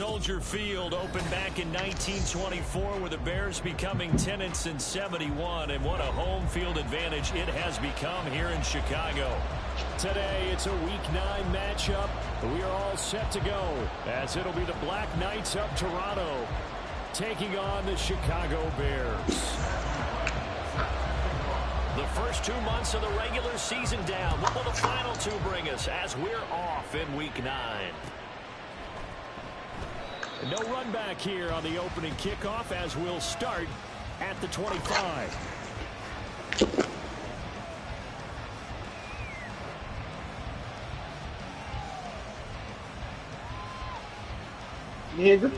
Soldier Field opened back in 1924 with the Bears becoming tenants in 71, and what a home field advantage it has become here in Chicago. Today, it's a Week 9 matchup. We are all set to go, as it'll be the Black Knights of Toronto taking on the Chicago Bears. The first 2 months of the regular season down. What will the final 2 bring us as we're off in Week 9? No run back here on the opening kickoff as we'll start at the 25. Nigga.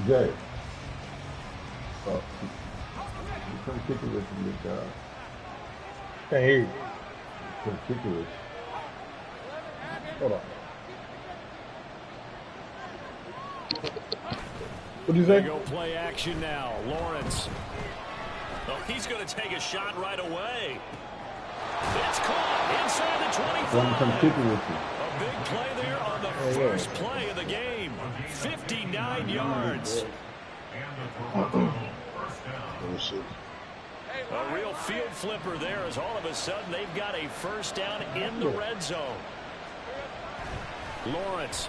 Jay. Oh. You couldn't kick it with some good job. Can't hear you. Couldn't kick it with. Hold on. What do you say? Go play action now. Lawrence. Oh, he's going to take a shot right away. It's caught inside the 25. Come kick it with you. A big play there on the first play of the game. 59 yards. A real field flipper there as all of a sudden they've got a first down in the red zone. Lawrence.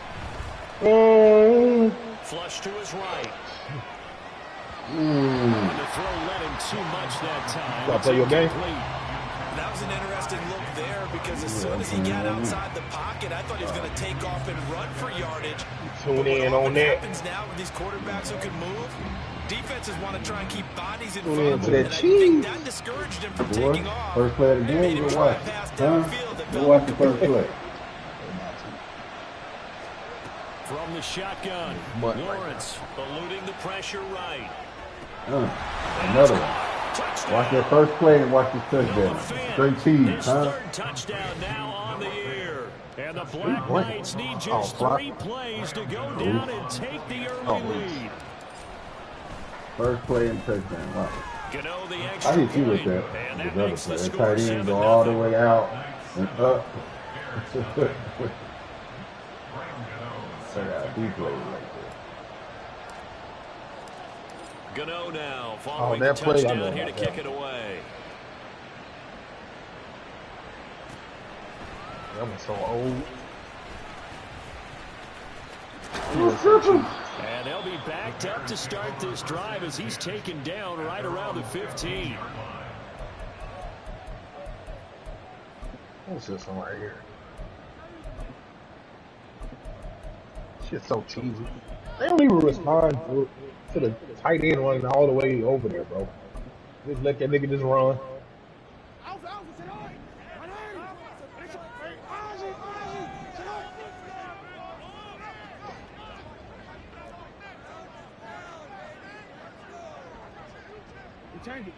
Flush to his right. The throw led him too much that time. Play your game. That was an interesting look there because as soon as he got outside the pocket, I thought he was going to take off and run for yardage. Tune in on that. What happens now with these quarterbacks who can move? Defenses want to try and keep bodies in Tune front in of to them, that and I cheese. think that discouraged him from taking off. First play of the game, you watch. Huh? You watch the first play. From the shotgun, Lawrence eluding the pressure right. Another one. Watch that first play and watch the touchdown. Straight cheese, huh? Third touchdown now on the year. And the Black Knights need just 3 plays to go down and take the early lead. First play and touchdown. Wow. Gano the I extra hit you with point, that. and The that other makes play. the That score tight end 7-0. go all the way out and up. So that he played right there. Gano now following the that play, I know touchdown here to about kick that. it away. I'm so old. And they'll be backed up to start this drive as he's taken down right around the 15. What's this one right here? Shit's so cheesy. They don't even respond to the tight end running all the way over there, bro. Just let that nigga just run. Change it.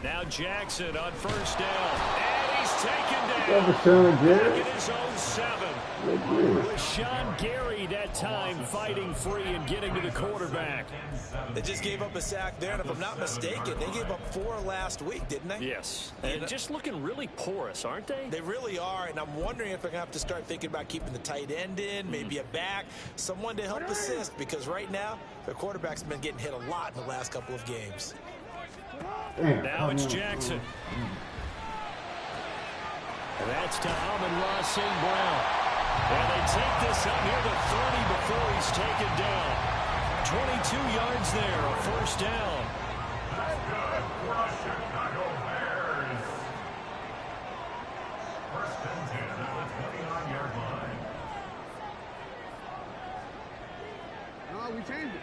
Now Jackson on first down. And he's taken down. That was Sean Gary. Back in his own 7. With Sean Gary that time fighting free and getting to the quarterback. They just gave up a sack there, and if I'm not mistaken, they gave up 4 last week, didn't they? Yes. And just looking really porous, aren't they? They really are, and I'm wondering if they're going to have to start thinking about keeping the tight end in, maybe a back, someone to help assist, because right now, their quarterback's been getting hit a lot in the last couple of games. Damn, now it's Jackson. And that's to Amon-Ra St. Brown. And they take this up near the 30 before he's taken down. 22 yards there, a first down. No, we changed it.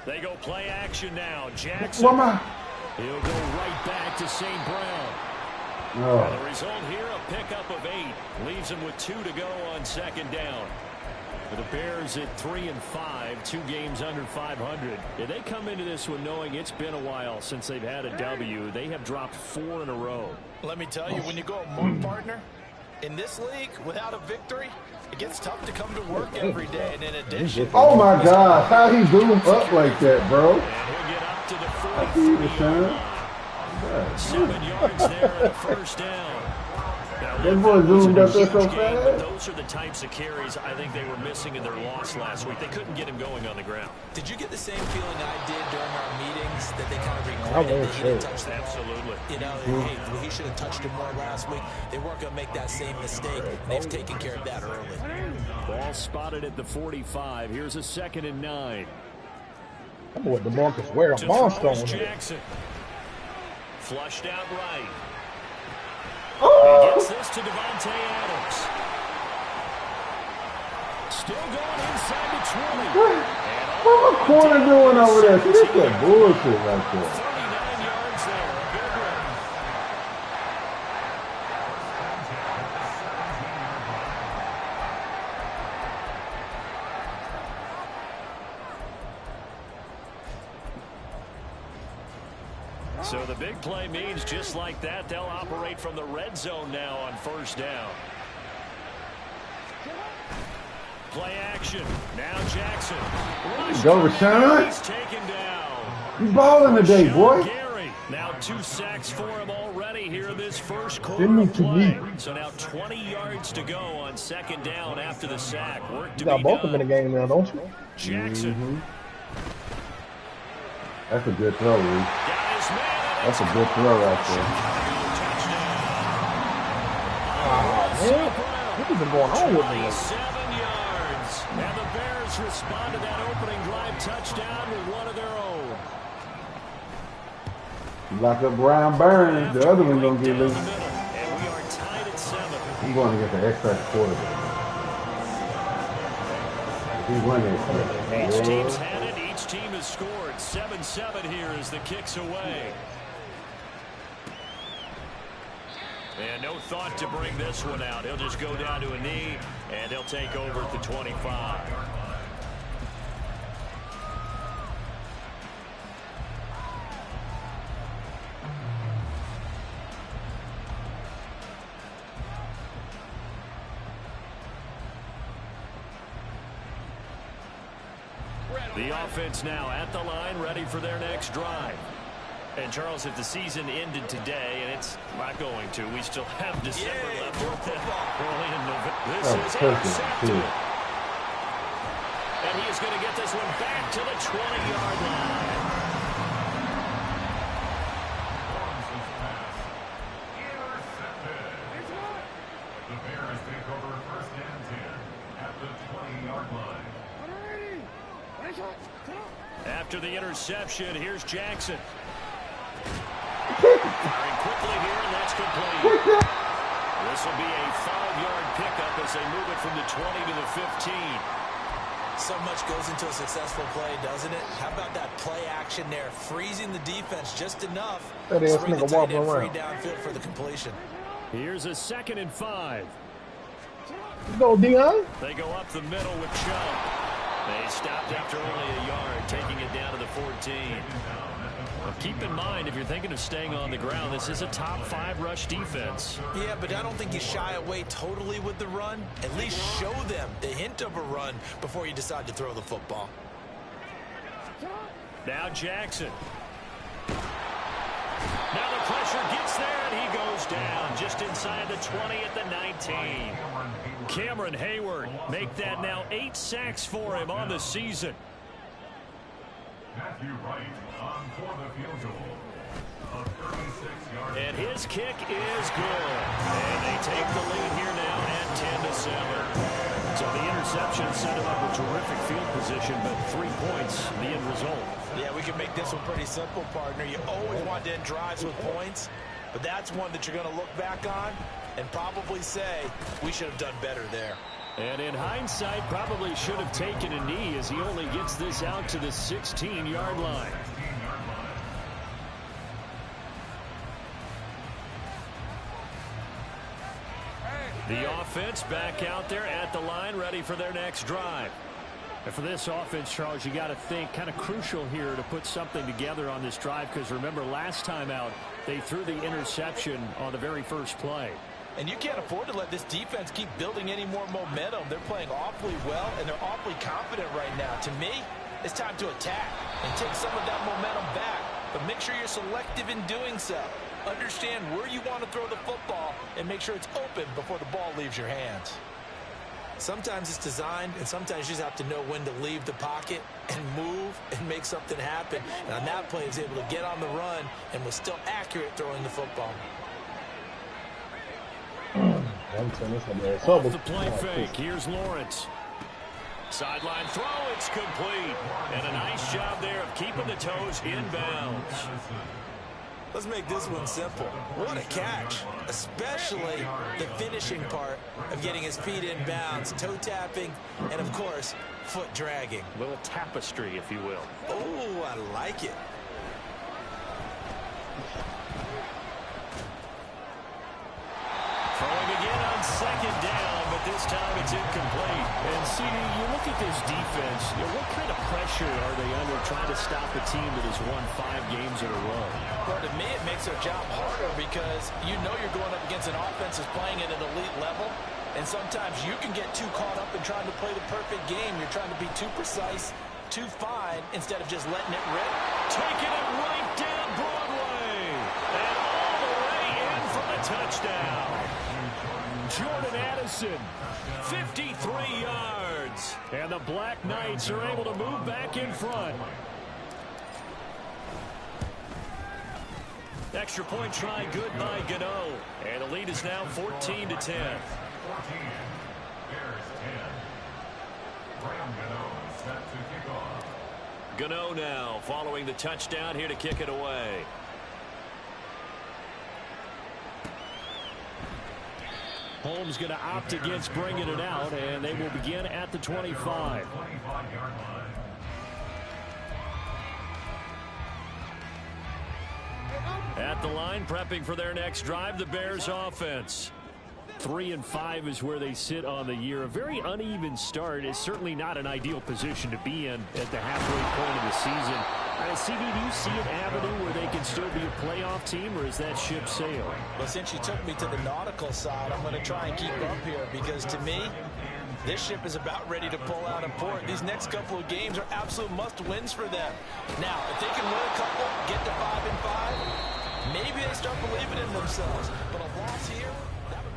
They go play action now. Jackson. He'll go right back to St. Brown. And the result here, a pickup of 8. Leaves him with 2 to go on second down. For the Bears at 3-5, 2 games under 500. If they come into this one knowing it's been a while since they've had a W, they have dropped 4 in a row. Let me tell you, when you go a month partner, in this league, without a victory, it gets tough to come to work every day. And in addition... Oh, my God. How he blew him up like that, bro? And he'll get up to the 43. 7 yards there and a first down. That boy zoomed up there so fast. Those are the types of carries I think they were missing in their loss last week. They couldn't get him going on the ground. Did you get the same feeling I did during our meetings that they kind of regretted that he didn't touch that? Absolutely. You know, hey, he should have touched him more last week. They weren't going to make that same mistake. They've taken care of that early. Ball spotted at the 45. Here's a 2nd and 9. That boy DeMarcus Ware, a monster. Jackson. Flushed out right. Oh! He gets this to Devontae Adams. Still going inside the 20. What's the corner doing over there? See, this is bullshit right there. 39 yards there. A big run. So the big play means just like that, they'll operate from the red zone now on 1st down. Play action. Now Jackson. Go, Rashawn. He's taken down. You balling today, boy. Gary. Now 2 sacks for him already here in this first quarter of play. So now 20 yards to go on 2nd down after the sack. Work to You got be both of done. them in the game now, don't you? Jackson. That's a good throw, Lee. Got his man. That's a good throw right there. Man, what is going on with me? 7 yards. And the Bears respond to that opening drive touchdown with one of their own. Lock up Brian Burns. The other one's going to get Down the loose. middle, and we are tied at 7. He's going to get the extra quarterback. He won that. Each team's had it. Each team has scored. 7-7 here as the kick's away. And no thought to bring this one out. He'll just go down to a knee, and he'll take over at the 25. The offense now at the line, ready for their next drive. And, Charles, if the season ended today, and it's not going to, we still have December left early in November. This is intercepted. And he is going to get this one back to the 20-yard line. The Bears take over 1st and 10 at the 20-yard line. After the interception, here's Jackson. Firing quickly here, and that's complete. This will be a 5-yard pickup as they move it from the 20 to the 15. So much goes into a successful play, doesn't it? How about that play action there? Freezing the defense just enough to bring the tight end free downfield for the completion. Here's a 2nd and 5. Go, Dion. They go up the middle with Chubb. They stopped after only a yard, taking it down to the 14. Well, keep in mind, if you're thinking of staying on the ground, this is a top 5 rush defense. Yeah, but I don't think you shy away totally with the run. At least show them the hint of a run before you decide to throw the football. Now Jackson. Now the pressure gets there, and he goes down just inside the 20 at the 19. Cameron Hayward make that now 8 sacks for him on the season. Matthew Wright on for the field goal. A 36-yard. And his kick is good. And they take the lead here now at 10-7. So the interception set him up a terrific field position, but 3 points, the end result. Yeah, we can make this one pretty simple, partner. You always want to end drives with points, but that's one that you're going to look back on and probably say, we should have done better there. And in hindsight, probably should have taken a knee as he only gets this out to the 16-yard line. The offense back out there at the line, ready for their next drive. And for this offense, Charles, you got to think kind of crucial here to put something together on this drive, because remember, last time out, they threw the interception on the very first play. And you can't afford to let this defense keep building any more momentum. They're playing awfully well, and they're awfully confident right now. To me, it's time to attack and take some of that momentum back but make sure you're selective in doing so. Understand where you want to throw the football and make sure it's open before the ball leaves your hands. Sometimes it's designed, and sometimes you just have to know when to leave the pocket and move and make something happen. And on that play, he was able to get on the run and was still accurate throwing the football. Off the play fake, here's Lawrence. Sideline throw, it's complete. And a nice job there of keeping the toes inbounds. Let's make this one simple. What a catch, especially the finishing part of getting his feet in bounds, toe tapping, and of course, foot dragging. A little tapestry, if you will. Oh, I like it. Throwing again on second down, but this time it's incomplete. And CD, you look at this defense, what kind of pressure are they under trying to stop a team that has won 5 games in a row? Well, to me, it makes their job harder because you know you're going up against an offense that's playing at an elite level, and sometimes you can get too caught up in trying to play the perfect game. You're trying to be too precise, too fine, instead of just letting it rip. Taking it right down Broadway, and all the way in for the touchdown. Jordan Addison, 53 yards. And the Black Knights are able to move back in front. Extra point try good by Gano. And the lead is now 14-10. 14. Bears 10. Graham Gano set to kick off. Gano now following the touchdown here to kick it away. Holmes going to opt against bringing it out, and they will begin at the 25. At the line, prepping for their next drive, the Bears offense. 3-5 is where they sit on the year. A very uneven start is certainly not an ideal position to be in at the halfway point of the season. CD, do you see an avenue where they can still be a playoff team, or is that ship sailed? Well, since you took me to the nautical side, I'm going to try and keep up here because to me, this ship is about ready to pull out of port. These next couple of games are absolute must-wins for them. Now, if they can win a couple, get to 5-5, maybe they start believing in themselves. But a loss here, that would...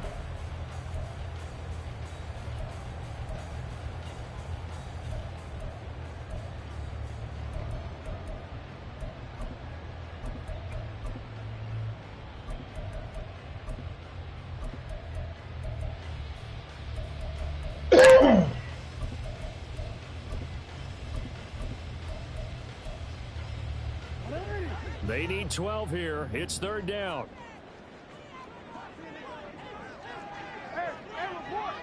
They need 12 here. It's third down. Hey, report!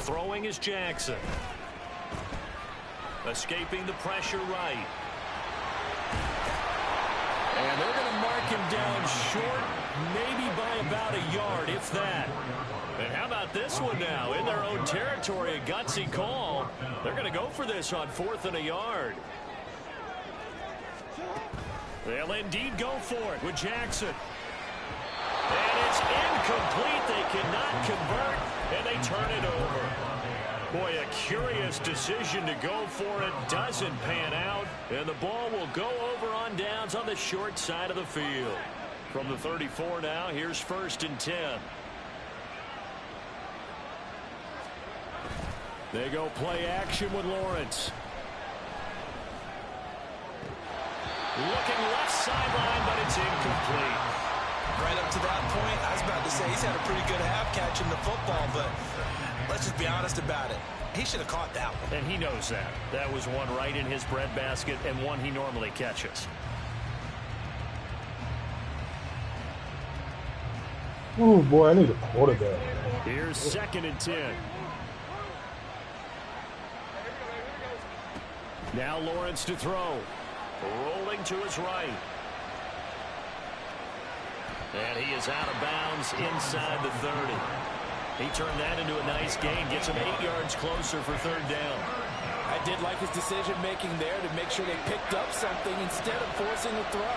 Throwing is Jackson. Escaping the pressure right. And they're going to mark him down short, maybe by about a yard, if that. And how about this one now? In their own territory, a gutsy call. They're going to go for this on 4th and a yard. They'll indeed go for it with Jackson. And it's incomplete. They cannot convert, and they turn it over. Boy, a curious decision to go for it. Doesn't pan out, and the ball will go over on downs on the short side of the field. From the 34 now, here's 1st and 10. They go play action with Lawrence. Looking left sideline, but it's incomplete. Right up to that point, I was about to say he's had a pretty good half catching the football, but let's just be honest about it. He should have caught that one. And he knows that. That was one right in his breadbasket and one he normally catches. Oh, boy, I need a quarterback. Here's 2nd and 10. Now Lawrence to throw. Rolling to his right. And he is out of bounds inside the 30. He turned that into a nice gain. Gets him 8 yards closer for 3rd down. I did like his decision-making there to make sure they picked up something instead of forcing a throw.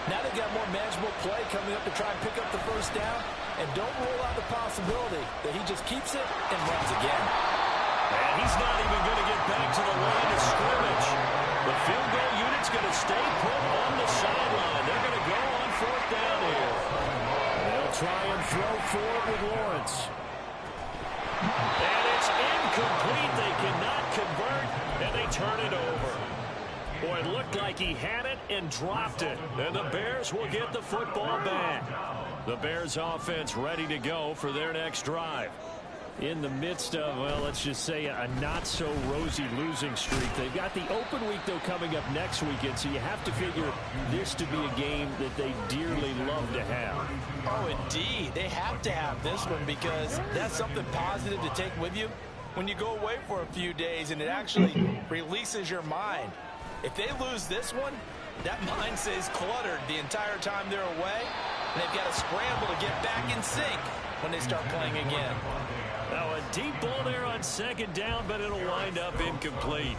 Now they've got more manageable play coming up to try and pick up the 1st down. and don't rule out the possibility that he just keeps it and runs again. And he's not even going to get back to the line of scrimmage. The field goal unit's going to stay put on the sideline. They're going to go on fourth down here. They'll try and throw for it with Lawrence. And it's incomplete. They cannot convert, and they turn it over. Boy, it looked like he had it and dropped it. And the Bears will get the football back. The Bears offense ready to go for their next drive. In the midst of, well, let's just say a not-so-rosy losing streak. They've got the open week, though, coming up next weekend, so you have to figure this to be a game that they dearly love to have. Oh, indeed. They have to have this one because that's something positive to take with you when you go away for a few days, and it actually releases your mind. If they lose this one, that mind stays cluttered the entire time they're away, and they've got to scramble to get back in sync when they start playing again. Now a deep ball there on second down, but it'll wind up incomplete.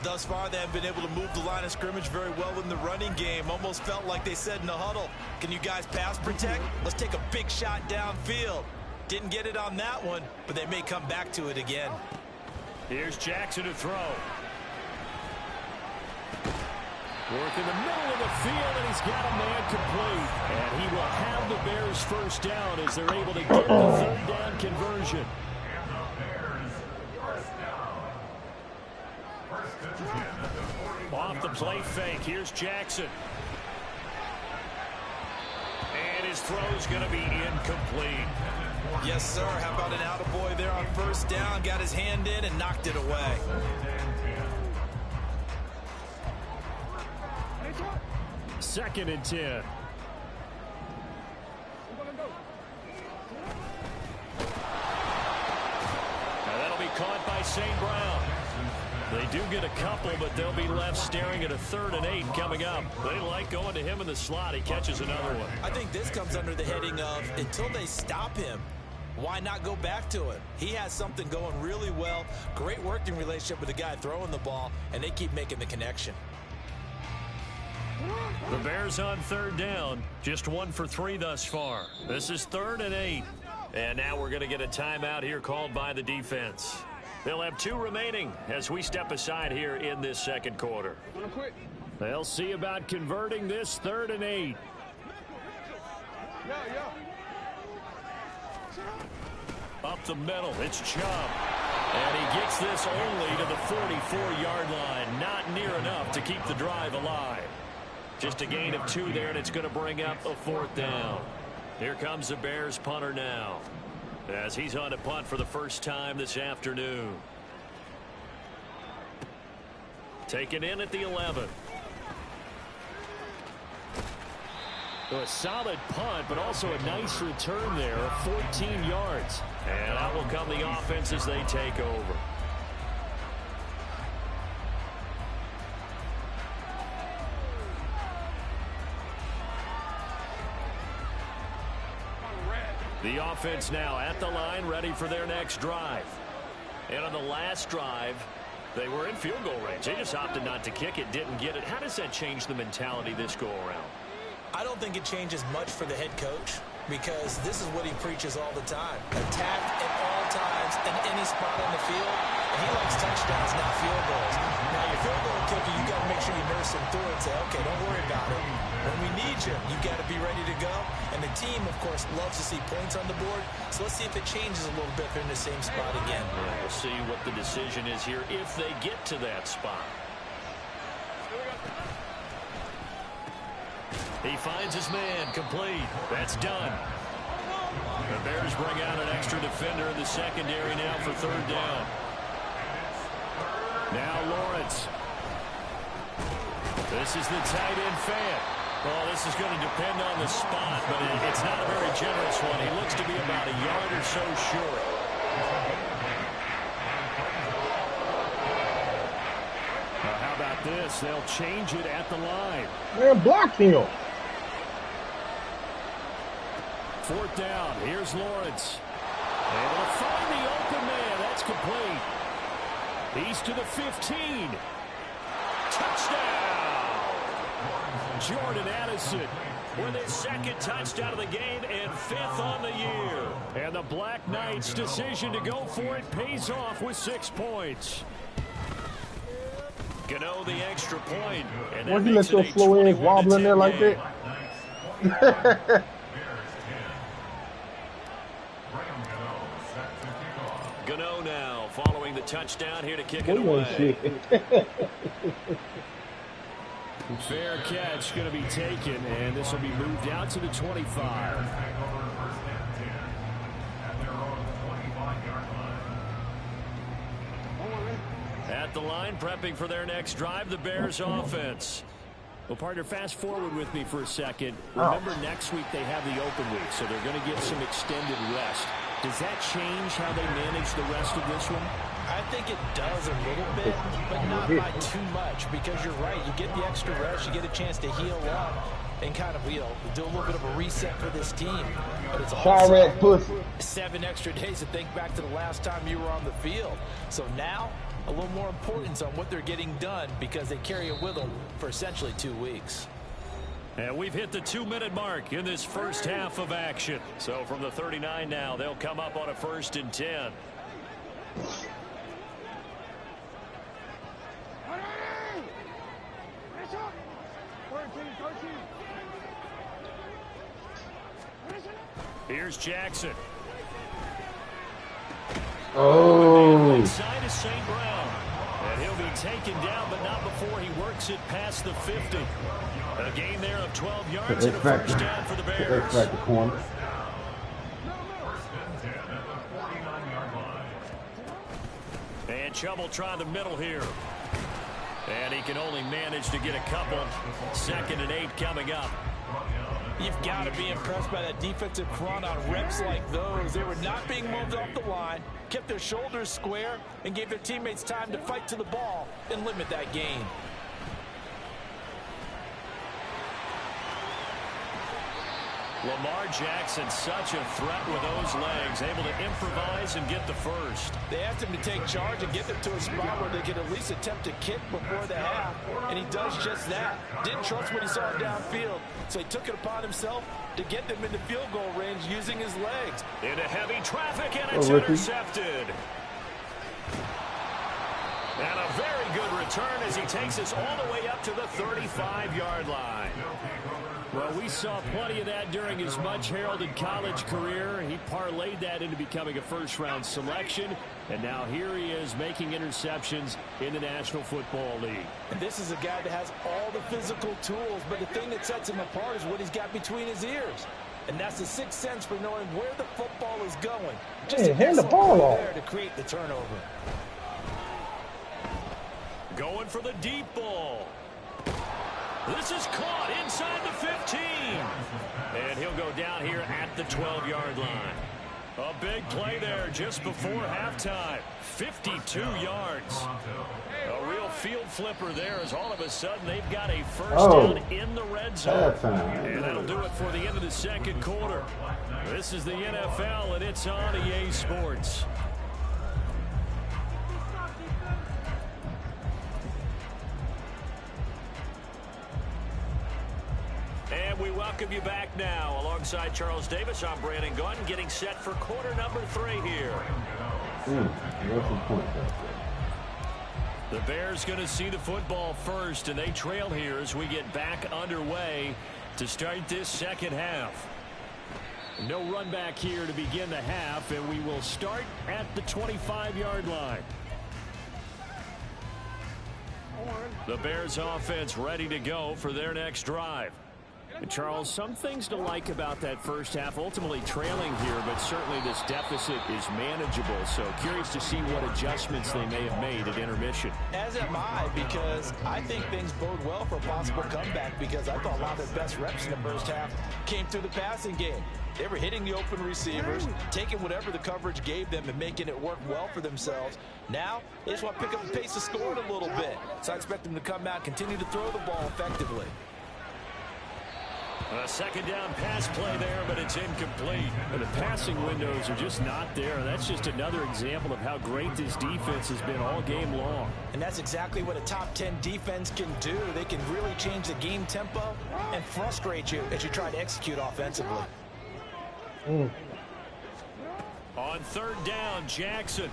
Thus far, they have been able to move the line of scrimmage very well in the running game. Almost felt like they said in the huddle, can you guys pass protect? Let's take a big shot downfield. Didn't get it on that one, but they may come back to it again. Here's Jackson to throw. Work in the middle of the field, and he's got a man complete. And he will have the Bears first down as they're able to get the third down conversion. Off the play fake, here's Jackson. And his throw's going to be incomplete. Yes, sir. How about an attaboy there on first down? Got his hand in and knocked it away. Second and 10. Now that'll be caught by St. Brown. They do get a couple, but they'll be left staring at a 3rd and 8 coming up. They like going to him in the slot. He catches another one. I think this comes under the heading of until they stop him, why not go back to it? He has something going really well. Great working relationship with the guy throwing the ball, and they keep making the connection. The Bears on third down, just 1 for 3 thus far. This is 3rd and 8. And now we're going to get a timeout here called by the defense. They'll have 2 remaining as we step aside here in this second quarter. They'll see about converting this 3rd and 8. Up the middle, it's Chubb. And he gets this only to the 44-yard line. Not near enough to keep the drive alive. Just a gain of 2 there, and it's going to bring up a 4th down. Here comes the Bears punter now, as he's on to punt for the first time this afternoon. Taken in at the 11. So a solid punt, but also a nice return there of 14 yards. And out will come the offense as they take over. The offense now at the line, ready for their next drive. And on the last drive, they were in field goal range. They just opted not to kick it, didn't get it. How does that change the mentality this go-around? I don't think it changes much for the head coach because this is what he preaches all the time. Attack at all times in any spot on the field. And he likes touchdowns, not field goals. Now, your field goal kicker, you got to make sure you nurse him through and say, okay, don't worry about it. When we need you, you got to be ready to go. And the team, of course, loves to see points on the board. So let's see if it changes a little bit. They're in the same spot again. Yeah, we'll see what the decision is here if they get to that spot. He finds his man complete. That's done. The Bears bring out an extra defender in the secondary now for 3rd down. Now Lawrence. This is the tight end fan. Well, this is going to depend on the spot, but it's not a very generous one. He looks to be about a yard or so short. Now, how about this? They'll change it at the line. Man, block him. 4th down. Here's Lawrence. Able to find the open man. That's complete. He's to the 15. Touchdown. Jordan Addison. with his second touchdown of the game and 5th on the year. And the Black Knights' decision to go for it pays off with 6 points. Gano the extra point. And why you let your slow ass wobbling there like that? Gano now following the touchdown here to kick it away. Fair catch going to be taken, and this will be moved out to the 25. At the line, prepping for their next drive, the Bears offense. Well, partner, fast forward with me for a second. Remember, next week they have the open week, so they're going to get some extended rest. Does that change how they manage the rest of this one? I think it does a little bit, but not by too much, because you're right. You get the extra rest, you get a chance to heal up and kind of, do a little bit of a reset for this team. But it's also 7 extra days to think back to the last time you were on the field. So now, a little more importance on what they're getting done because they carry it with them for essentially 2 weeks. And we've hit the 2-minute mark in this first half of action. So from the 39 now, they'll come up on a 1st and 10. Here's Jackson. Oh. Inside is St. Brown. And he'll be taken down, but not before he works it past the 50. A gain there of 12 yards and a first down for the Bears. Back the corner. And Chubb will try the middle here. And he can only manage to get a couple. 2nd and 8 coming up. You've got to be impressed by that defensive front on reps like those. They were not being moved off the line, kept their shoulders square, and gave their teammates time to fight to the ball and limit that gain. Lamar Jackson, such a threat with those legs, able to improvise and get the first. They asked him to take charge and get them to a spot where they could at least attempt to kick before the half, and he does just that. Didn't trust what he saw downfield, so he took it upon himself to get them into field goal range using his legs. Into heavy traffic, and it's intercepted. And a very good return as he takes us all the way up to the 35-yard line. Well, we saw plenty of that during his much-heralded college career. He parlayed that into becoming a first-round selection, and now here he is making interceptions in the National Football League. And this is a guy that has all the physical tools, but the thing that sets him apart is what he's got between his ears. And that's the sixth sense for knowing where the football is going. Just hand the ball off there to create the turnover. Going for the deep ball. This is caught inside the 15. And he'll go down here at the 12-yard line. A big play there just before halftime. 52 yards. A real field flipper there as all of a sudden they've got a first down in the red zone. And that'll do it for the end of the second quarter. This is the NFL, and it's on EA Sports. And we welcome you back now. Alongside Charles Davis, I'm Brandon Gunn, getting set for quarter number 3 here. The Bears going to see the football first, and they trail here as we get back underway to start this second half. No run back here to begin the half, and we will start at the 25-yard line. The Bears offense ready to go for their next drive. And Charles, some things to like about that first half, ultimately trailing here, but certainly this deficit is manageable. So curious to see what adjustments they may have made at intermission. As am I, because I think things bode well for a possible comeback, because I thought a lot of their best reps in the first half came through the passing game. They were hitting the open receivers, taking whatever the coverage gave them and making it work well for themselves. Now, they just want to pick up the pace of scoring a little bit. So I expect them to come out and continue to throw the ball effectively. A second down pass play there, but it's incomplete. And the passing windows are just not there. That's just another example of how great this defense has been all game long. And that's exactly what a top 10 defense can do. They can really change the game tempo and frustrate you as you try to execute offensively. On third down, Jackson.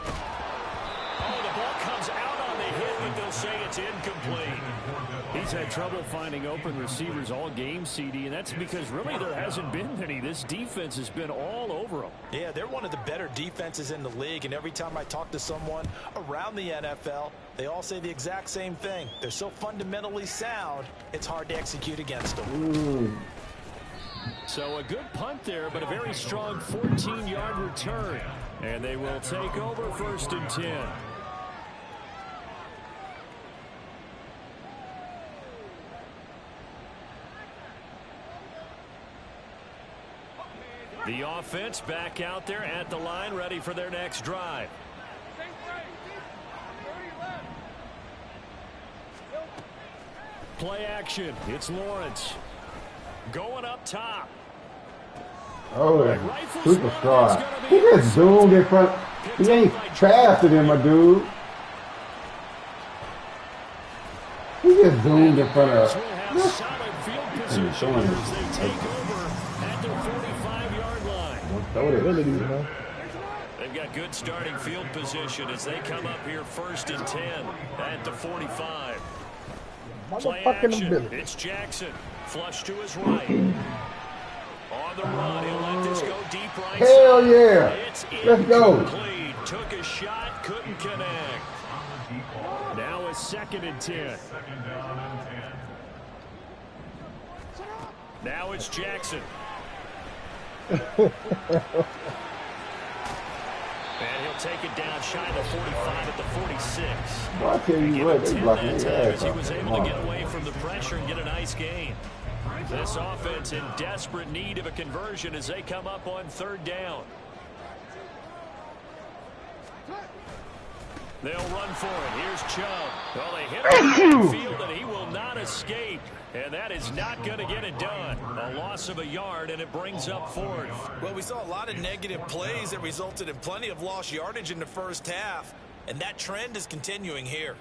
Oh, the ball comes out on the hit, but they'll say it's incomplete. He's had trouble finding open receivers all game, CD, and that's because really there hasn't been many. This defense has been all over them. Yeah, they're one of the better defenses in the league, and every time I talk to someone around the NFL, they all say the exact same thing. They're so fundamentally sound, it's hard to execute against them. So a good punt there, but a very strong 14-yard return. And they will take over 1st and 10. The offense back out there at the line, ready for their next drive. Play action. It's Lawrence. Going up top. Oh, superstar. He just zoomed in front. He ain't faster than my dude. He just zoomed in front of. Solid field position as they take over at their 45-yard line. Throw it. They've got good starting field position as they come up here 1st and 10 at the 45. Play action. It's Jackson. Flush to his right. On the run, he'll let this go deep right side. Hell yeah. It's Let's go. incomplete. Took a shot, couldn't connect. Now it's 2nd and 10. Now it's Jackson. And he'll take it down shy of the 45 at the 46. Well, I tell you what, they blocking his ass. He was able to get away from the pressure and get a nice gain. This offense in desperate need of a conversion as they come up on 3rd down. They'll run for it. Here's Chubb. Well, they hit him in the field, and he will not escape. And that is not going to get it done. A loss of a yard, and it brings up 4th. Well, we saw a lot of negative plays that resulted in plenty of lost yardage in the first half, and that trend is continuing here.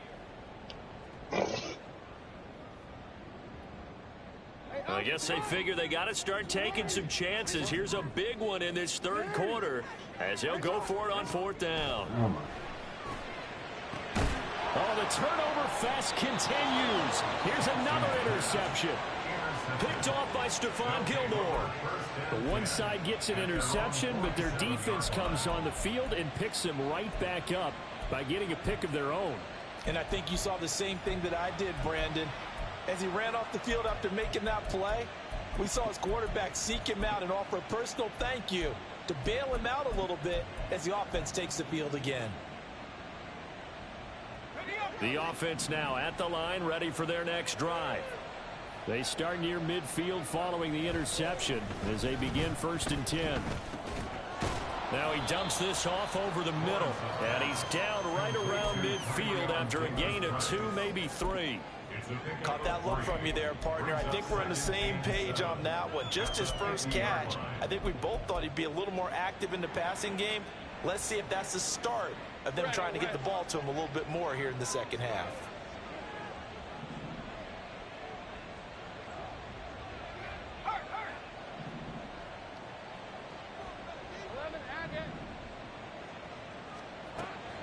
I guess they figure they got to start taking some chances. Here's a big one in this 3rd quarter as they'll go for it on 4th down. Oh, the turnover fest continues. Here's another interception. Picked off by Stephon Gilmore. The one side gets an interception, but their defense comes on the field and picks them right back up by getting a pick of their own. And I think you saw the same thing that I did, Brandon. As he ran off the field after making that play, we saw his quarterback seek him out and offer a personal thank you to bail him out a little bit as the offense takes the field again. The offense now at the line, ready for their next drive. They start near midfield following the interception as they begin 1st and 10. Now he dumps this off over the middle, and he's down right around midfield after a gain of 2, maybe 3. Caught that look from you there, partner. I think we're on the same page on that one. Just his first catch. I think we both thought he'd be a little more active in the passing game. Let's see if that's the start of them trying to get the ball to him a little bit more here in the second half.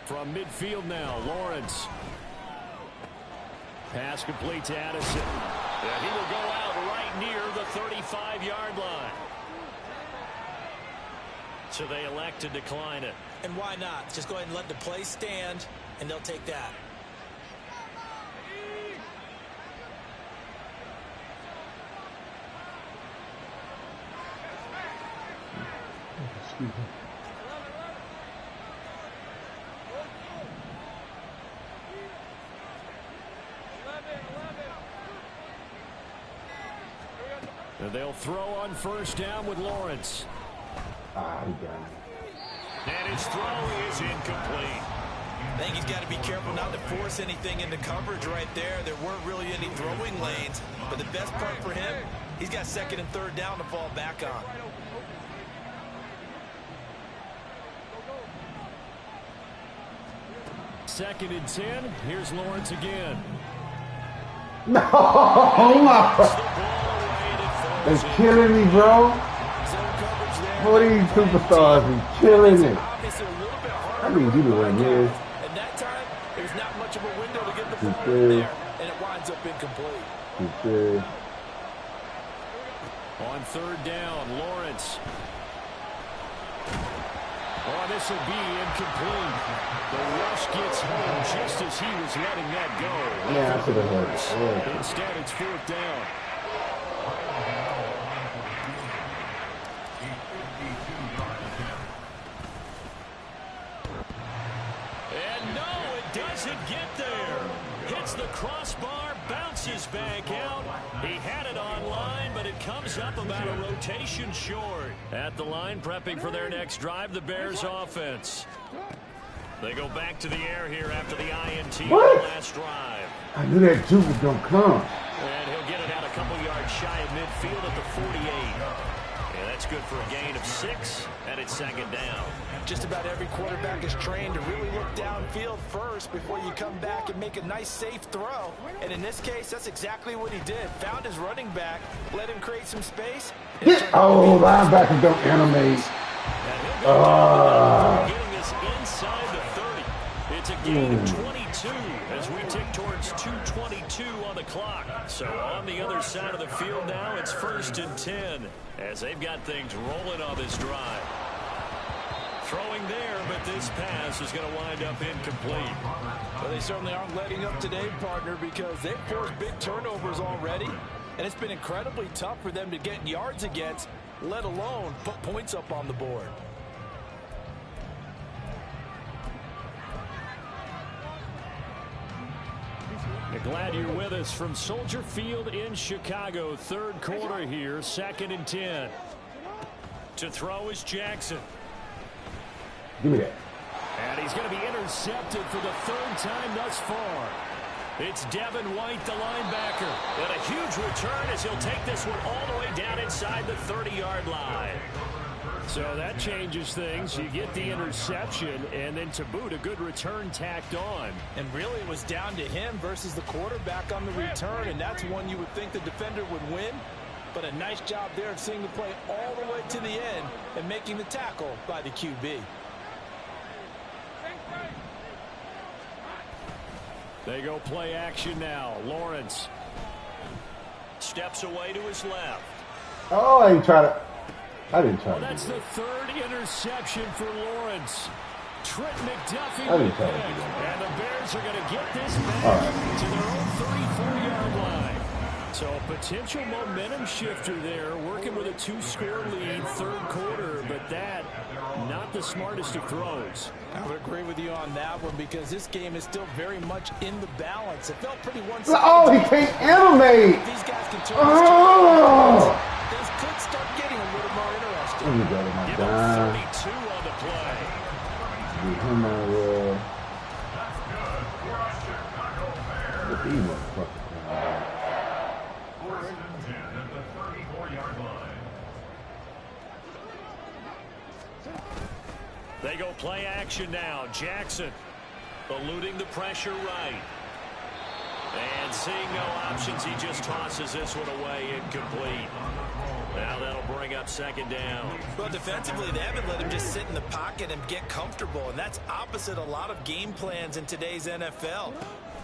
From midfield now, Lawrence. Pass complete to Addison. And he will go out right near the 35-yard line. So they elect to decline it. And why not? Just go ahead and let the play stand, and they'll take that. Excuse me. And they'll throw on 1st down with Lawrence. He got it. And his throw is incomplete. I think he's got to be careful not to force anything into coverage right there. There weren't really any throwing lanes, but the best part for him, he's got second and third down to fall back on. Second and 10. Here's Lawrence again. No, my. It's killing me, bro. What are these superstars? He's killing it. I need you to win here. And that time, there's not much of a window to get the ball in there, and it winds up incomplete. On third down, Lawrence. Oh, this will be incomplete. The rush gets home just as he was letting that go. Yeah, I should have heard it. Yeah. Instead, it's fourth down. And no, it doesn't get there. Hits the crossbar, bounces back out. He had it online, but it comes up about a rotation short. At the line, prepping for their next drive, the Bears offense. They go back to the air here after the INT on the last drive. I knew that juke was going to come. And he'll get it out a couple yards shy of midfield at the 48. Yeah, that's good for a gain of 6, and it's second down. Just about every quarterback is trained to really look downfield first before you come back and make a nice, safe throw. And in this case, that's exactly what he did. Found his running back, let him create some space. Oh, linebackers don't animate. Getting us inside the 30. It's a gain of 22 as we tick towards 2:22 on the clock. So on the other side of the field now, it's first and 10 as they've got things rolling on this drive. Throwing there, but this pass is going to wind up incomplete. Well, they certainly aren't letting up today, partner, because they've forced big turnovers already, and it's been incredibly tough for them to get yards against, let alone put points up on the board. Glad you're with us from Soldier Field in Chicago. Third quarter here, second and 10. To throw is Jackson. Give me that. And he's going to be intercepted for the third time thus far. It's Devin White, the linebacker. And a huge return as he'll take this one all the way down inside the 30-yard line. So that changes things. You get the interception, and then to boot, a good return tacked on. And really it was down to him versus the quarterback on the return, and that's one you would think the defender would win. But a nice job there of seeing the play all the way to the end and making the tackle by the QB. They go play action now. Lawrence steps away to his left. Oh, I didn't try to. That's the third interception for Lawrence. Trent McDuffie I didn't with try to it. do that. And the Bears are going to get this back to their own 34-yard line. So a potential momentum shifter there, working with a 2-score lead, third quarter, but that, not the smartest of throws. I would agree with you on that one because this game is still very much in the balance. It felt pretty one-sided. Oh, he can't animate. These guys can turn this could start getting a little more interesting. Let me go to my Give dime. him 32 on the play. Get him out of there. Look, he motherfucker. First and 10 at the 34-yard line. They go play action now. Jackson eluding the pressure right. And seeing no options, he just tosses this one away incomplete. Now that'll bring up second down. Well, defensively, they haven't let him just sit in the pocket and get comfortable, and that's opposite a lot of game plans in today's NFL.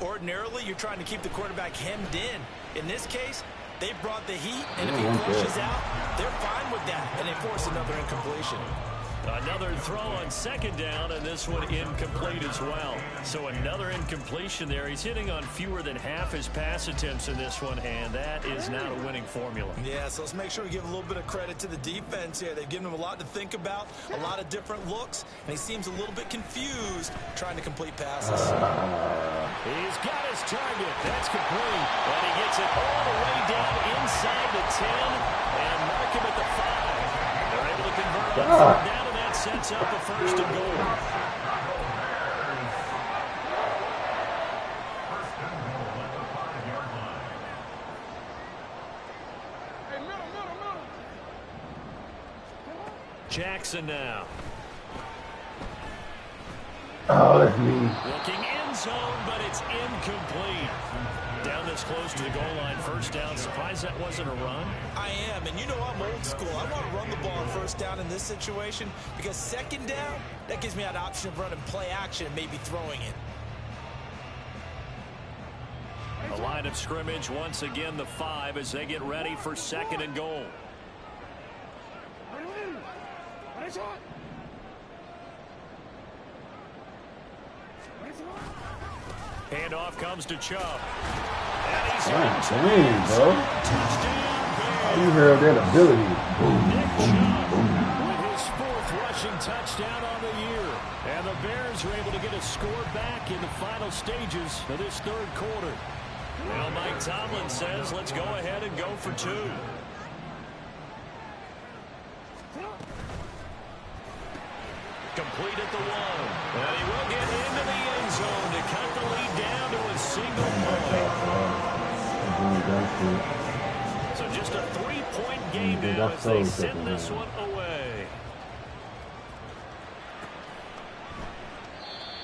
Ordinarily, you're trying to keep the quarterback hemmed in. In this case, they brought the heat, and if he flushes out, they're fine with that, and they force another incompletion. Another throw on second down, and this one incomplete as well. So another incompletion there. He's hitting on fewer than half his pass attempts in this one, and that is not a winning formula. Yeah, so let's make sure we give a little bit of credit to the defense here. They've given him a lot to think about, a lot of different looks, and he seems a little bit confused trying to complete passes. He's got his target. That's complete. And he gets it all the way down inside the 10 and mark him at the 5. They're able to convert on third down. Sets up a first and goal. Jackson now. Oh, that's me. Looking end zone, but it's incomplete. Down this close to the goal line, first down. Surprised that wasn't a run? I am, and you know I'm old school. I want to run the ball on first down in this situation because second down, that gives me that option of running play action and maybe throwing it. A line of scrimmage, once again the 5 as they get ready for second and goal. Handoff comes to Chubb. And he's dang, bro. You heard that ability. Boom, boom, boom. With his 4th rushing touchdown on the year. And the Bears are able to get a score back in the final stages of this 3rd quarter. Well, Mike Tomlin says, let's go ahead and go for 2. Complete at the 1. And he will get into the end zone to cut the lead down to a single point. So just a 3-point game now as they send this one away.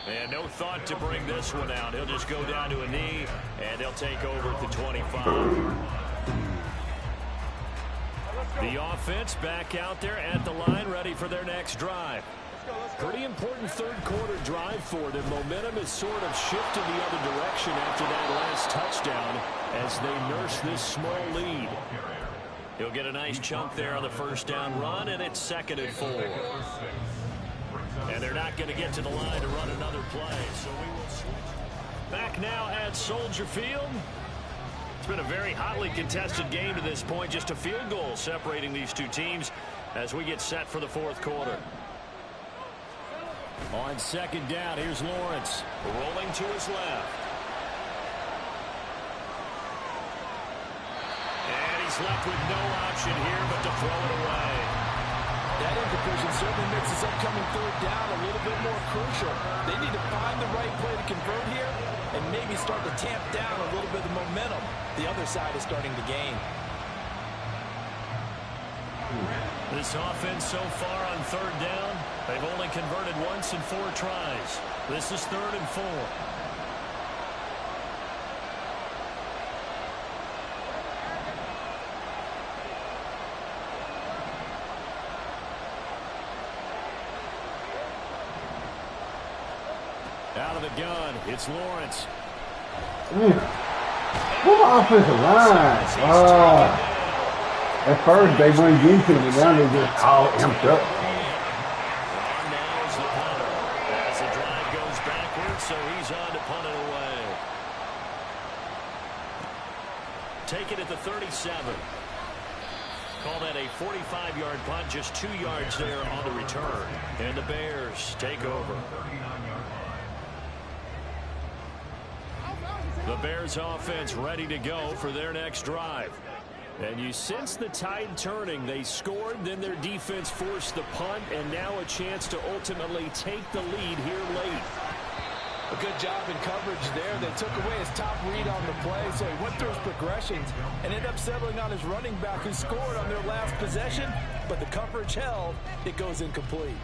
And no thought to bring this one out. He'll just go down to a knee, and they'll take over at the 25. The offense back out there at the line, ready for their next drive. Pretty important 3rd quarter drive for them. Momentum has sort of shifted the other direction after that last touchdown as they nurse this small lead. He'll get a nice chunk there on the first down run, and it's 2nd and 4. And they're not going to get to the line to run another play. So we will switch. Back now at Soldier Field. It's been a very hotly contested game to this point. Just a field goal separating these two teams as we get set for the 4th quarter. On 2nd down, here's Lawrence rolling to his left. And he's left with no option here but to throw it away. That incompletion certainly makes this upcoming 3rd down a little bit more crucial. They need to find the right play to convert here and maybe start to tamp down a little bit of momentum. The other side is starting to gain. This offense so far on 3rd down, they've only converted once in 4 tries. This is 3rd and 4. Out of the gun, it's Lawrence. What offensive line? At first, they weren't getting to me. Now they just all amped up. And now is the punter. As the drive goes backwards, so he's on to punt it away. Take it at the 37. Call that a 45-yard punt, just 2 yards there on the return. And the Bears take over. The Bears offense ready to go for their next drive. And you sense the tide turning. They scored, then their defense forced the punt, and now a chance to ultimately take the lead here late. A good job in coverage there. They took away his top read on the play, so he went through his progressions and ended up settling on his running back who scored on their last possession, but the coverage held. It goes incomplete.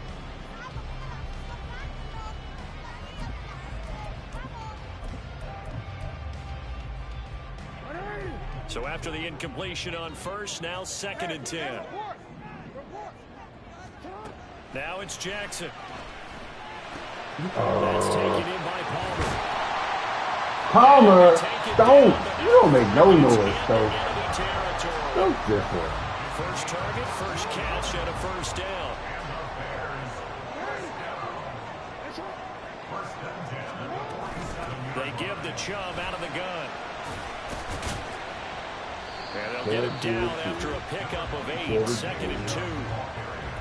So after the incompletion on first, now 2nd and 10. Now it's Jackson. That's taken in by Palmer. You don't make no noise, so don't different. First target, first catch, and a first down. They give the Chubb out of the gun. And they'll get him down after a pickup of 8, 2nd and 2.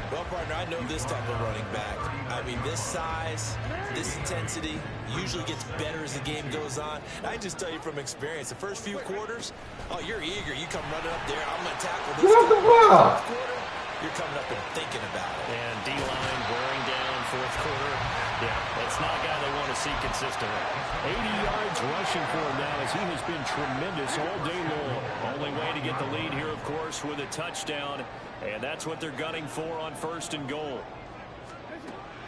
Well, partner, I know this type of running back. I mean, this size, this intensity usually gets better as the game goes on. And I just tell you from experience, the first few quarters, oh, you're eager. You come running up there. I'm going to tackle this. Get the ball. Quarter, you're coming up and thinking about it. And D-line wearing down 4th quarter. Yeah, that's not a guy they want to see consistently. 80 yards rushing for him now as he has been tremendous all day long. Only way to get the lead here, of course, with a touchdown. And that's what they're gunning for on 1st and goal.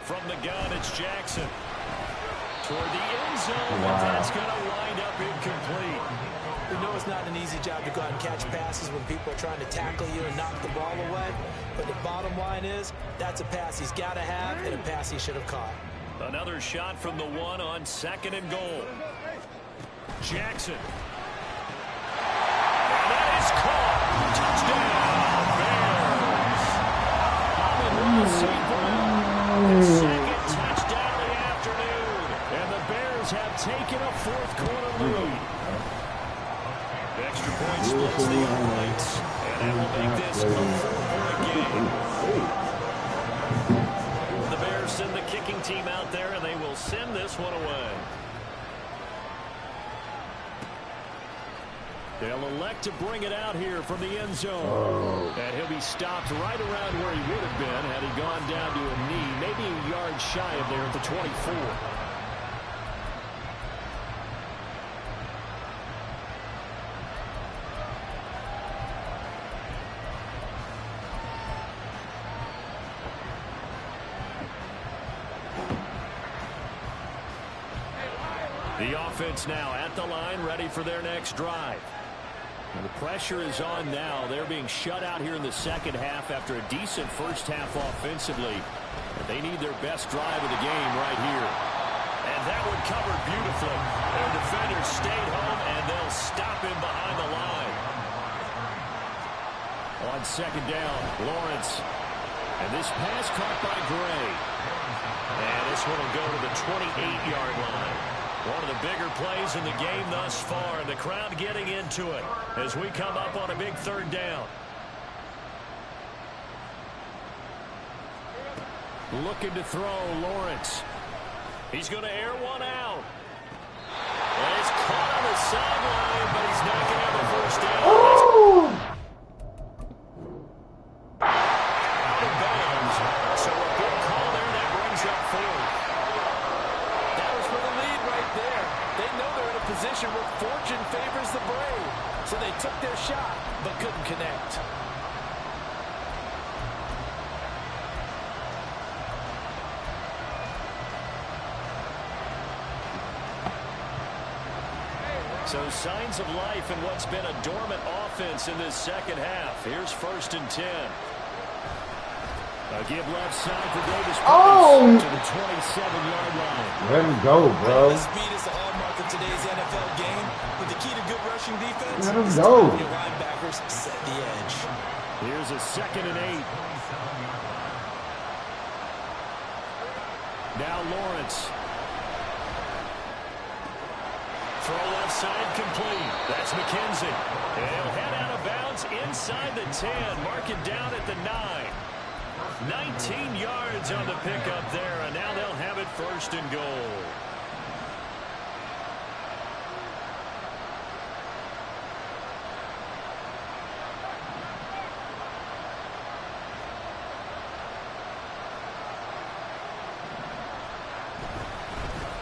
From the gun, it's Jackson. Toward the end zone, but that's going to wind up incomplete. We know it's not an easy job to go out and catch passes when people are trying to tackle you and knock the ball away. But the bottom line is, that's a pass he's got to have and a pass he should have caught. Another shot from the 1 on 2nd and goal. Jackson. And that is caught. Touchdown, Bears. St. Brown, his second touchdown of the afternoon. And the Bears have taken a 4th quarter lead. Extra point splits the points, and that will make this a 4-point game. The Bears send the kicking team out there, and they will send this one away. They'll elect to bring it out here from the end zone. And he'll be stopped right around where he would have been had he gone down to a knee, maybe a yard shy of there at the 24. The offense now at the line, ready for their next drive. And the pressure is on now. They're being shut out here in the second half after a decent first half offensively. And they need their best drive of the game right here. And that one covered beautifully. Their defenders stayed home, and they'll stop him behind the line. On 2nd down, Lawrence. And this pass caught by Gray. And this one will go to the 28-yard line. One of the bigger plays in the game thus far, and the crowd getting into it as we come up on a big 3rd down. Looking to throw, Lawrence. He's going to air one out. And he's caught on the sideline, but he's not going to have a 1st down. Out of bounds. So a good call there that brings up 4th. That was for the lead right there. They know they're in a position where fortune favors the brave. So they took their shot, but couldn't connect. So signs of life in what's been a dormant offense in this second half. Here's 1st and 10. A give left side for Davis Price to the 27-yard line. Let him go, bro. Speed is the hallmark of today's NFL game. But the key to good rushing defense Let him is go. your linebackers set the edge. Here's a 2nd and 8. Now Lawrence. Throw left side complete. That's McKenzie. And he'll head out of bounds inside the 10. Mark it down at the 9. 19 yards on the pickup there, and now they'll have it 1st and goal.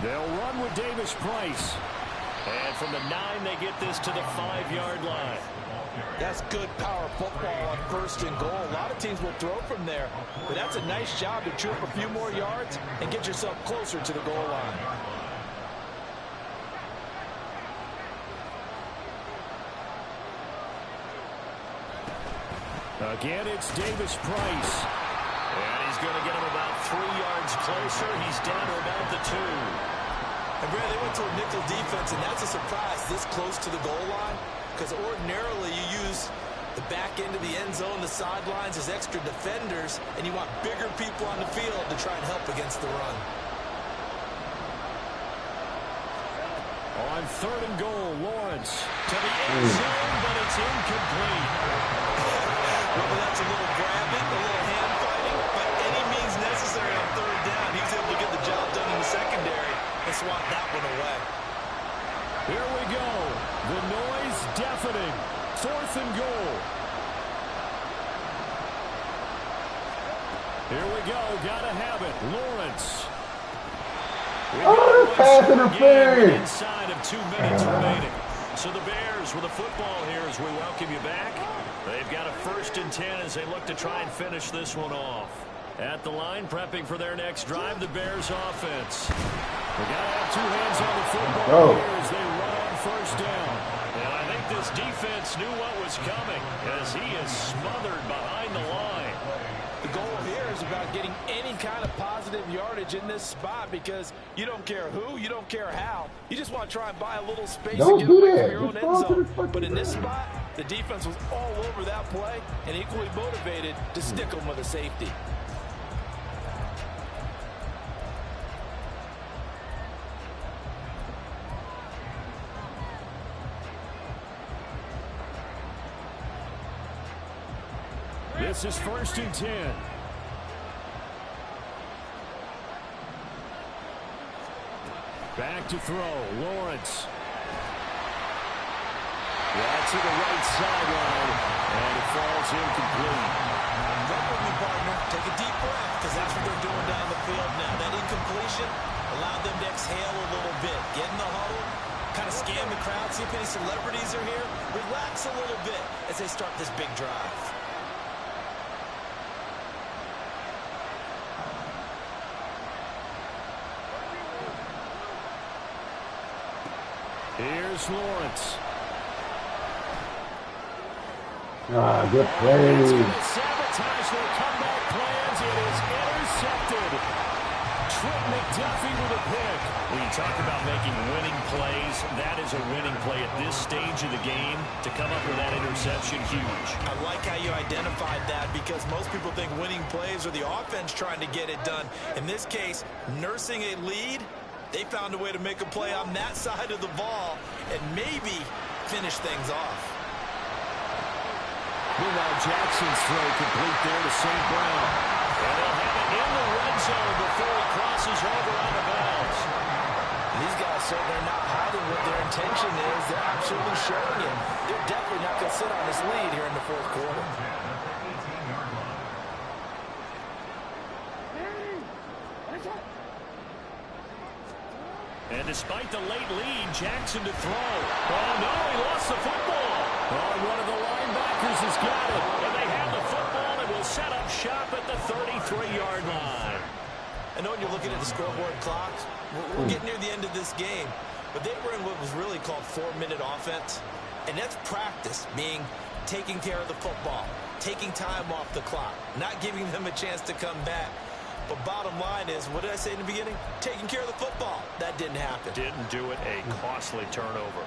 They'll run with Davis Price. And from the 9, they get this to the 5-yard line. That's good power football on 1st and goal. A lot of teams will throw from there, but that's a nice job to chew up a few more yards and get yourself closer to the goal line. Again, it's Davis Price. And he's going to get him about 3 yards closer. He's down to about the 2. And Brad, they went to a nickel defense, and that's a surprise this close to the goal line, because ordinarily you use the back end of the end zone, the sidelines as extra defenders, and you want bigger people on the field to try and help against the run. On 3rd and goal, Lawrence to the end zone, but it's incomplete. Well, that's a little grabbing, a little hand fighting, but any means necessary on 3rd down. He was able to get the job done in the secondary and swat that one away. Here we go. The noise deafening. 4th and goal. Here we go. Gotta have it. Lawrence. Oh, pass interference. Inside of 2 minutes remaining. So the Bears with a football here as we welcome you back. They've got a 1st and 10 as they look to try and finish this one off. At the line, prepping for their next drive, the Bears offense. They got to have 2 hands on the football here as they run on 1st down. And I think this defense knew what was coming as he is smothered behind the line. The goal here is about getting any kind of positive yardage in this spot because you don't care who, you don't care how. You just want to try and buy a little space Don't and get do away that. from your own Just end fall zone. But in this spot, the defense was all over that play and equally motivated to stick them with a safety. This is 1st and 10. Back to throw. Lawrence. That's to the right sideline, and it falls incomplete. Run with me, partner. Take a deep breath because that's what they're doing down the field now. That incompletion allowed them to exhale a little bit. Get in the huddle, kind of scan the crowd, see if any celebrities are here. Relax a little bit as they start this big drive. Here's Lawrence. Good play. Sabotage their comeback plans. It is intercepted. Trent McDuffie with a pick. When you talk about making winning plays, that is a winning play at this stage of the game. To come up with that interception, huge. I like how you identified that because most people think winning plays are the offense trying to get it done. In this case, nursing a lead, they found a way to make a play on that side of the ball and maybe finish things off. Meanwhile, Jackson's throw complete there to St. Brown. And they'll have it in the red zone before he crosses over out of bounds. These guys certainly are not hiding what their intention is. They're absolutely showing it. They're definitely not going to sit on this lead here in the 4th quarter. And despite the late lead, Jackson to throw. Oh, no, he lost the football. Oh, one of the linebackers has got it. And they have the football and will set up shop at the 33-yard line. I know when you're looking at the scoreboard clock, we're getting near the end of this game, but they were in what was really called 4-minute offense. And that's practice, meaning taking care of the football, taking time off the clock, not giving them a chance to come back. But bottom line is, what did I say in the beginning? Taking care of the football. That didn't happen. Didn't do it. A costly turnover.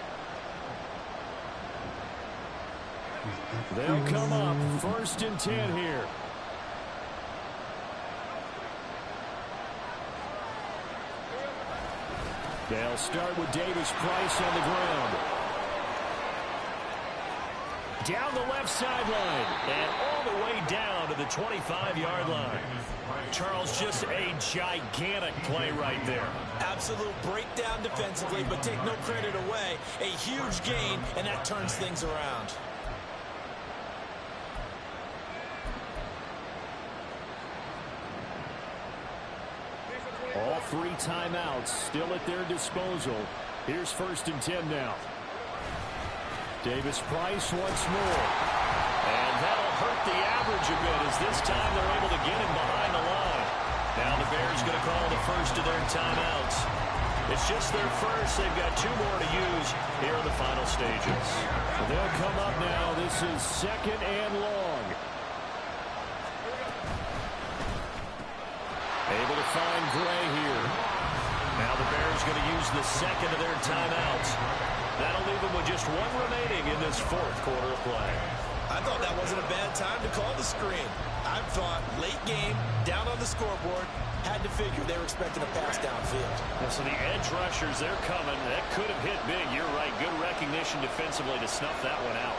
They'll come up 1st and 10 here. They'll start with Davis Price on the ground. Down the left sideline and all the way down to the 25-yard line. Charles, just a gigantic play right there. Absolute breakdown defensively, but take no credit away. A huge gain, and that turns things around. All 3 timeouts still at their disposal. Here's 1st and 10 now. Davis Price once more. And that'll hurt the average a bit as this time they're able to get him behind the line. Now the Bears going to call the first of their timeouts. It's just their first. They've got 2 more to use here in the final stages. They'll come up now. This is 2nd and long. Able to find Gray here. Now the Bears going to use the 2nd of their timeouts. That'll leave them with just 1 remaining in this 4th quarter of play. I thought that wasn't a bad time to call the screen. I thought late game, down on the scoreboard, had to figure they were expecting a pass downfield. So the edge rushers, they're coming. That could have hit big. You're right. Good recognition defensively to snuff that one out.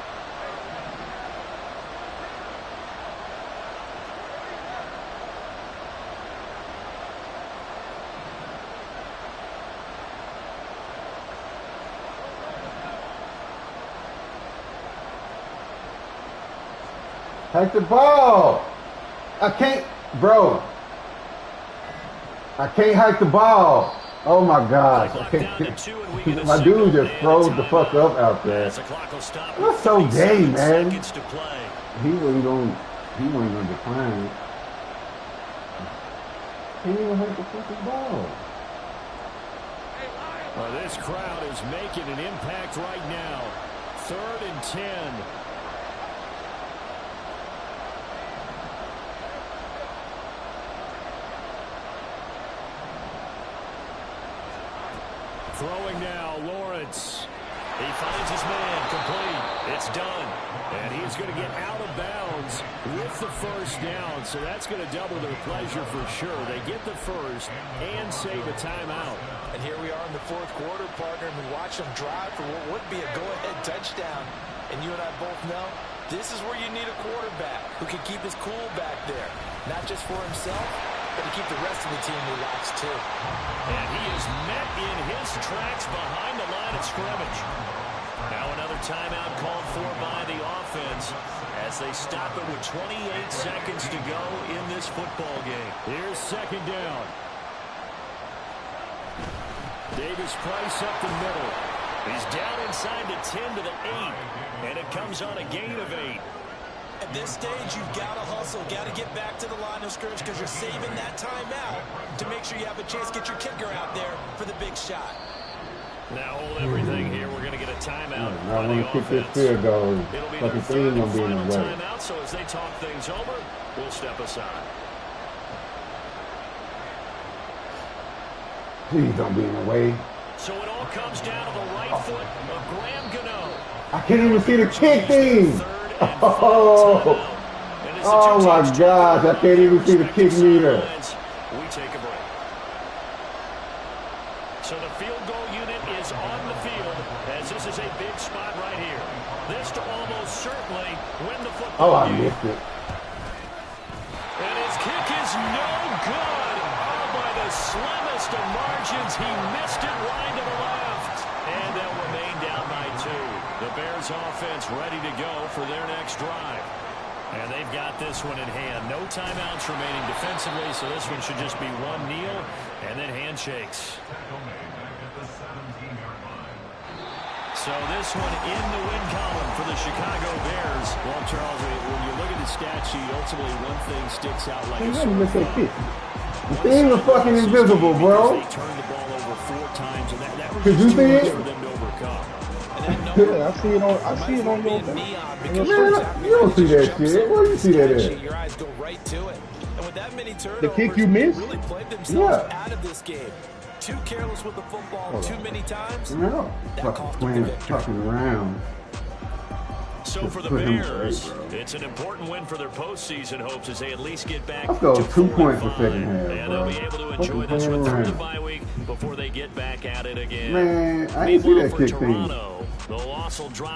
Take the ball. I can't, bro. I can't hike the ball. Oh my gosh. My dude just froze the fuck up out there. That's so gay, man. He wasn't gonna decline. He didn't even hurt the fucking ball. Well, this crowd is making an impact right now. 3rd and 10. Throwing now, Lawrence. He finds his man, complete. It's done. And he's going to get out of bounds with the first down. So that's going to double their pleasure for sure. They get the first and save a timeout. And here we are in the 4th quarter, partner, and we watch them drive for what would be a go-ahead touchdown. And you and I both know this is where you need a quarterback who can keep his cool back there. Not just for himself, but to keep the rest of the team relaxed too. And he is met in his tracks behind the line of scrimmage. Now another timeout called for by the offense as they stop it with 28 seconds to go in this football game. Here's 2nd down. Davis Price up the middle. He's down inside the 10 to the 8, and it comes on a gain of 8. At this stage, you've got to hustle, got to get back to the line of scrimmage because you're saving that timeout to make sure you have a chance to get your kicker out there for the big shot. Now hold everything here. We're going to get a timeout. I want to kick this field goal. Fucking thing gonna be in the way. Timeout, so as they talk things over, we'll step aside. Please don't be in the way. So it all comes down to the right foot of Graham Gano. I can't even see the kick thing. Oh my gosh, I can't even see the kick meter. We take a break. So the field goal unit is on the field as this is a big spot right here. This to almost certainly win the football Oh, I missed it. And his kick is no good. Oh, by the slimmest of margins, he missed it right to the left. And they'll remain down by 2. The Bears offense ready to go for their next drive. And they've got this one in hand. No timeouts remaining defensively, so this one should just be one kneel and then handshakes. So this one in the win column for the Chicago Bears. Well, Charles, when you look at the stat sheet, ultimately one thing sticks out like a sore thumb. The thing was fucking invisible, bro. They turned the ball over 4 times, and that was Could you too see much it? for them to overcome. Yeah, I see it on your thing. Man, you don't see that shit. Where do you see that at? Your eyes go right to it. And with that many turnovers, The kick you missed? really played themselves Yeah. out of this game. Too careless with the football too many times. No. That Fucking cost them playing the victory. fucking around. So for the Put him Bears, straight, bro. it's an important win for their postseason hopes as they at least get back Let's go to 2 points for 4-5. second half, And bro. they'll be able to enjoy Fucking this one through playing the around. bye week before they get back at it again. Man, I ain't see Meanwhile, that for kick thing. Toronto, the loss will drop